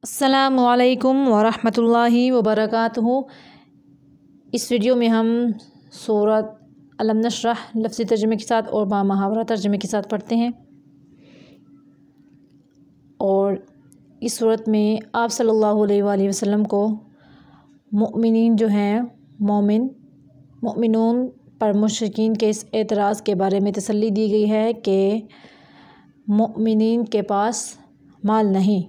अस्सलामुअलैकुम वरहमतुल्लाहि वबरकातुहू। इस वीडियो में हम सूरत अलम नशरह लफ्ज़ी तर्जुमे के साथ और बामुहावरा तर्जुमे के साथ पढ़ते हैं। और इस सूरत में आप सल्लल्लाहु अलैहि वसल्लम को मुमिनीन जो हैं मुमिनून पर मुशरिकीन के इस एतराज़ के बारे में तसल्ली दी गई है कि मुमिनीन के पास माल नहीं,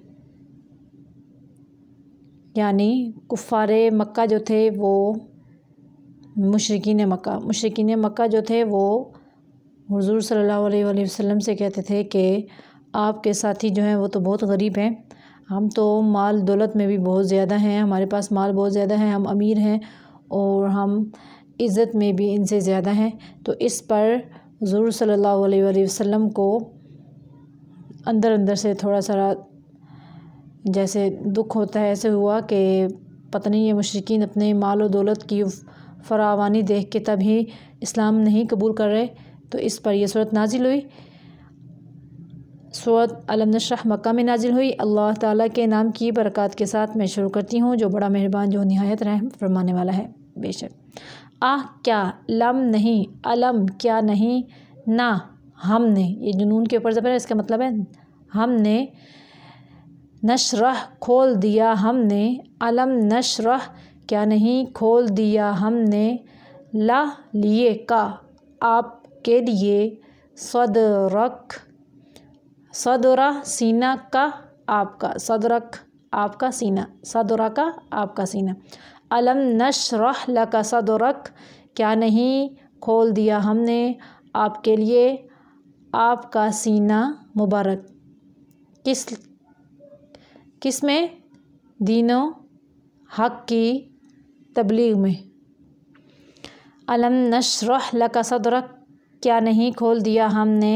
यानी कुफ़ारे मक्का जो थे वो मुशरिकीन मक्का जो थे वो हुज़ूर सल्लल्लाहु अलैहि वसल्लम से कहते थे कि आपके साथी जो हैं वो तो बहुत गरीब हैं, हम तो माल दौलत में भी बहुत ज़्यादा हैं, हमारे पास माल बहुत ज़्यादा है, हम अमीर हैं और हम इज़्ज़त में भी इनसे ज़्यादा हैं। तो इस पर हुज़ूर सल्लल्लाहु अलैहि वसल्लम को अंदर अंदर से थोड़ा सा जैसे दुख होता है, ऐसे हुआ कि पता नहीं ये मुशरिकीन अपने माल और दौलत की फरावानी देख के तभी इस्लाम नहीं कबूल कर रहे। तो इस पर यह सूरत नाजिल हुई। सूरत अलम नशरह मक्का में नाजिल हुई। अल्लाह ताला के नाम की बरकत के साथ मैं शुरू करती हूँ, जो बड़ा मेहरबान जो निहायत रहम फरमाने वाला है। बेशक क्या लम नहीं, अलम क्या नहीं, ना हमने, ये जुनून के ऊपर ज़बर है, इसका मतलब है हमने, नशरह खोल दिया हमने, अलम नशरह क्या नहीं खोल दिया हमने, ला लिए का आपके लिए, सदरक सदरा सीना का आपका, सदरक आपका सीना, सदरा का आपका सीना, अलम नशरह लका सदरक क्या नहीं खोल दिया हमने आपके लिए आपका सीना मुबारक। किस में? दीनों हक़ की तबलीग में। अलम नशरह लका सदरक क्या नहीं खोल दिया हमने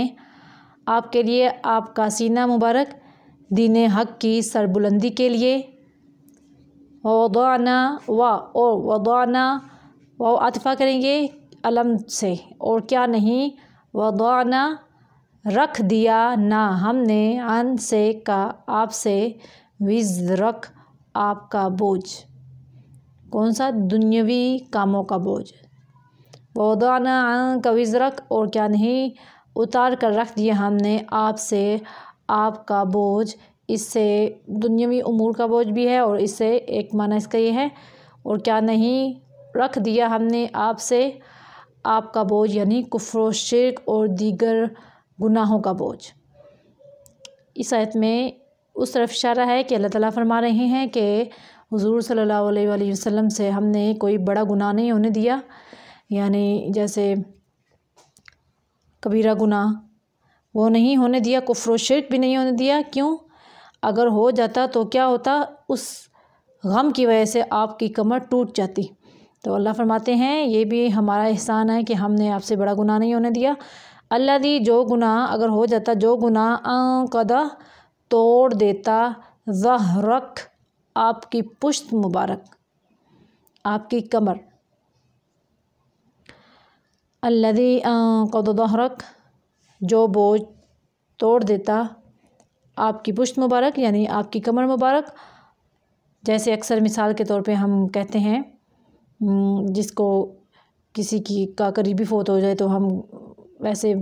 आपके लिए आपका सीना मुबारक, दीन हक़ की सरबुलंदी के लिए। वदाना और वदाना अतफ़ा करेंगे अलम से, और क्या नहीं, वदाना रख दिया ना हमने, अन से का आपसे, विज़रक आपका बोझ। कौन सा? दुनियावी कामों का बोझ। वदाना अन का विज़रक और क्या नहीं उतार कर रख दिया हमने आपसे आपका बोझ। इससे दुनियावी उमूर का बोझ भी है और इससे एक माना इसका ये है, और क्या नहीं रख दिया हमने आपसे आपका बोझ, यानी कुफ्र व शिर्क और दीगर गुनाहों का बोझ। इस आयत में उस तरफ इशारा है कि अल्लाह ताला फरमा रहे हैं कि हुज़ूर सल्लल्लाहु अलैहि वसल्लम से हमने कोई बड़ा गुनाह नहीं होने दिया, यानी जैसे कबीरा गुनाह वो नहीं होने दिया, कुफ्र व शिर्क भी नहीं होने दिया। क्यों? अगर हो जाता तो क्या होता, उस गम की वजह से आपकी कमर टूट जाती। तो अल्लाह फरमाते हैं ये भी हमारा एहसान है कि हमने आपसे बड़ा गुनाह नहीं होने दिया। अल्लाह दी जो गुनाह अगर हो जाता, जो गुनाह कदा तोड़ देता, ज़हरक आपकी पुश्त मुबारक, आपकी कमर, अल्लज़ी कद ज़हरक जो बोझ तोड़ देता आपकी पुश्त मुबारक, यानी आपकी कमर मुबारक। जैसे अक्सर मिसाल के तौर पे हम कहते हैं जिसको किसी की का करीबी फ़ौत हो जाए तो हम वैसे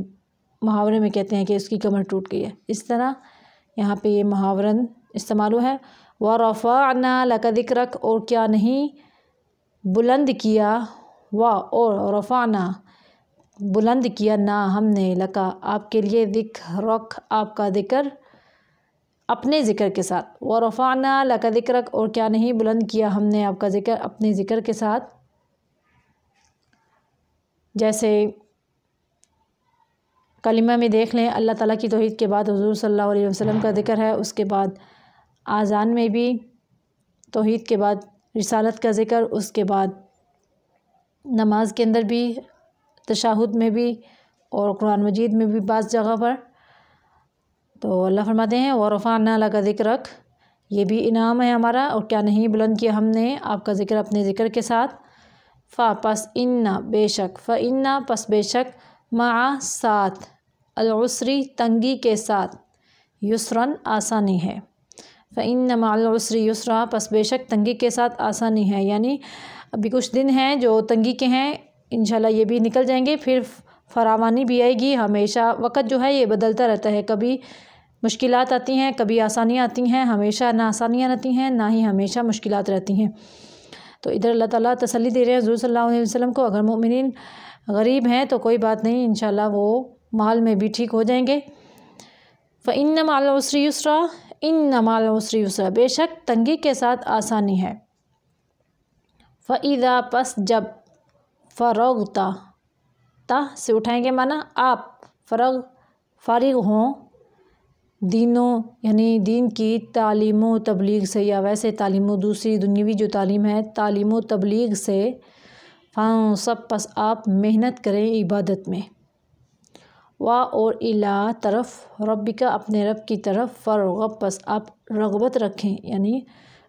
मुहावरे में कहते हैं कि उसकी कमर टूट गई है। इस तरह यहाँ पे ये मुहावरन इस्तेमाल हुआ है। व रफ़अना लका ज़िक्रक और क्या नहीं बुलंद किया, व और रफ़अना बुलंद किया ना हमने, लका आपके लिए, ज़िक्रक आपका ज़िक्र अपने ज़िक्र के साथ। व रफ़अना लका ज़िक्रक और क्या नहीं बुलंद किया हमने आपका ज़िक्र अपने ज़िक्र के साथ। जैसे कलिमा में देख लें, अल्लाह ताला की तौहीद के बाद हुज़ूर सल्लल्लाहु अलैहि वसल्लम का ज़िक्र है, उसके बाद आज़ान में भी तौहीद के बाद रिसालत का ज़िक्र, उसके बाद नमाज के अंदर भी, तशहुद में भी और कुरान मजीद में भी बाज़ जगह पर। तो अल्लाह फरमाते हैं व रफ़अना लका ज़िक्रक, ये भी इनाम है हमारा, और क्या नहीं बुलंद किया हमने आपका ज़िक्र अपने ज़िक्र के साथ। पस इन्ना बेशक, इन्ना पस बेशक, मा साथ, अल उसरी तंगी के साथ, युसरन आसानी है, फ़इन्न मअल उसरि युसरा, बस बेशक तंगी के साथ आसानी है। यानी अभी कुछ दिन हैं जो तंगी के हैं, इंशाल्लाह ये भी निकल जाएंगे, फिर फरावानी भी आएगी। हमेशा वक़्त जो है ये बदलता रहता है, कभी मुश्किलात आती हैं, कभी आसानियाँ आती हैं। हमेशा ना आसानियाँ रहती हैं, ना ही हमेशा मुश्किलात रहती हैं। तो इधर अल्लाह ताला तसल्ली दे रहे हैं हुज़ूर सल्लल्लाहु अलैहि वसल्लम को, अगर मोमिनीन गरीब हैं तो कोई बात नहीं, इंशाल्लाह वो माल में भी ठीक हो जाएंगे। फ़इन्न मअल उसरि युसरा, इन्न मअल उसरि युसरा, बेशक तंगी के साथ आसानी है। फ़इज़ा, पस जब, फ़रग़ता, ता से उठाएंगे माना आप, फ़रग़ फ़ारिग़ हों, दीनों यानी दीन की तालीमो तबलीग से, या वैसे तालीमो दूसरी दुनियावी जो तालीम है तालीमो तबलीग से, सब पस आप मेहनत करें इबादत में। वा और इला तरफ, रब्बिका अपने रब की तरफ, फ़रग़ब पस आप रग़बत रखें, यानी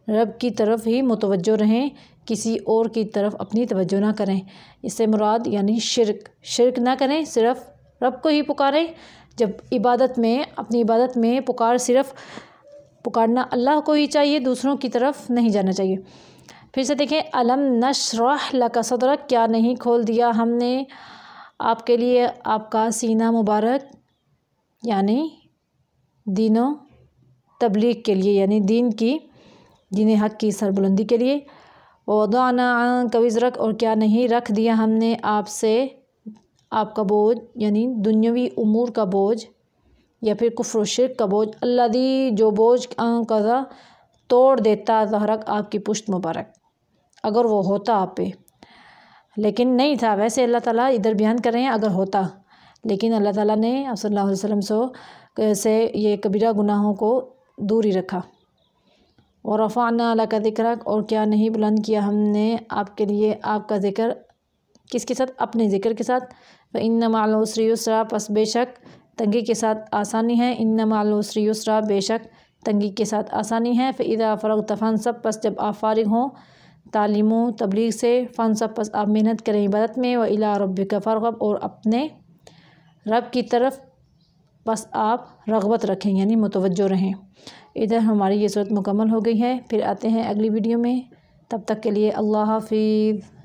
रब की तरफ ही मुतवज्जो रहें, किसी और की तरफ अपनी तवज्जो ना करें। इससे मुराद यानी शिरक ना करें, सिर्फ़ रब को ही पुकारें। जब इबादत में, अपनी इबादत में सिर्फ़ पुकारना अल्लाह को ही चाहिए, दूसरों की तरफ नहीं जाना चाहिए। फिर से देखें, अलम नशरह लका सदरक, क्या नहीं खोल दिया हमने आपके लिए आपका सीना मुबारक, यानी दीनों तबलीग के लिए, यानी दीन हक़ की सरबुलंदी के लिए। वदअना अन्का विज़रक, और क्या नहीं रख दिया हमने आपसे आपका बोझ, यानी दुनियावी उमूर का बोझ या फिर कुफ्र शिर्क का बोझ। अल्लज़ी, जो बोझ, अंक़ज़ा तोड़ देता, ज़हरक आपकी पुश्त मुबारक, अगर वो होता आप पे, लेकिन नहीं था। वैसे अल्लाह ताला इधर बयान कर रहे हैं अगर होता, लेकिन अल्लाह ताला ने सल्लल्लाहु अलैहि वसल्लम से ये कबीरा गुनाहों को दूर ही रखा। और रफ़अना लका ज़िक्रक, और क्या नहीं बुलंद किया हमने आपके लिए आपका ज़िक्र, किसके साथ, अपने ज़िक्र के साथ। फ़इन्न मअल उसरि युसरा, बस बेशक तंगी के साथ आसानी है। इन्न मअल उसरि युसरा, बेशक तंगी के साथ आसानी है। फ़इज़ा फ़रग़त फ़ंसब, बस जब आप फ़ारिग़ हों तालीमो तबलीग से, फ़ंसब बस आप मेहनत करें इबादत में। व इला रब्बिका फ़रग़ब, और अपने रब की तरफ बस आप रग़बत रखें, यानी मुतवज्जो रहें। इधर हमारी ये सूरत मुकम्मल हो गई है। फिर आते हैं अगली वीडियो में, तब तक के लिए अल्लाह हाफ़िज़।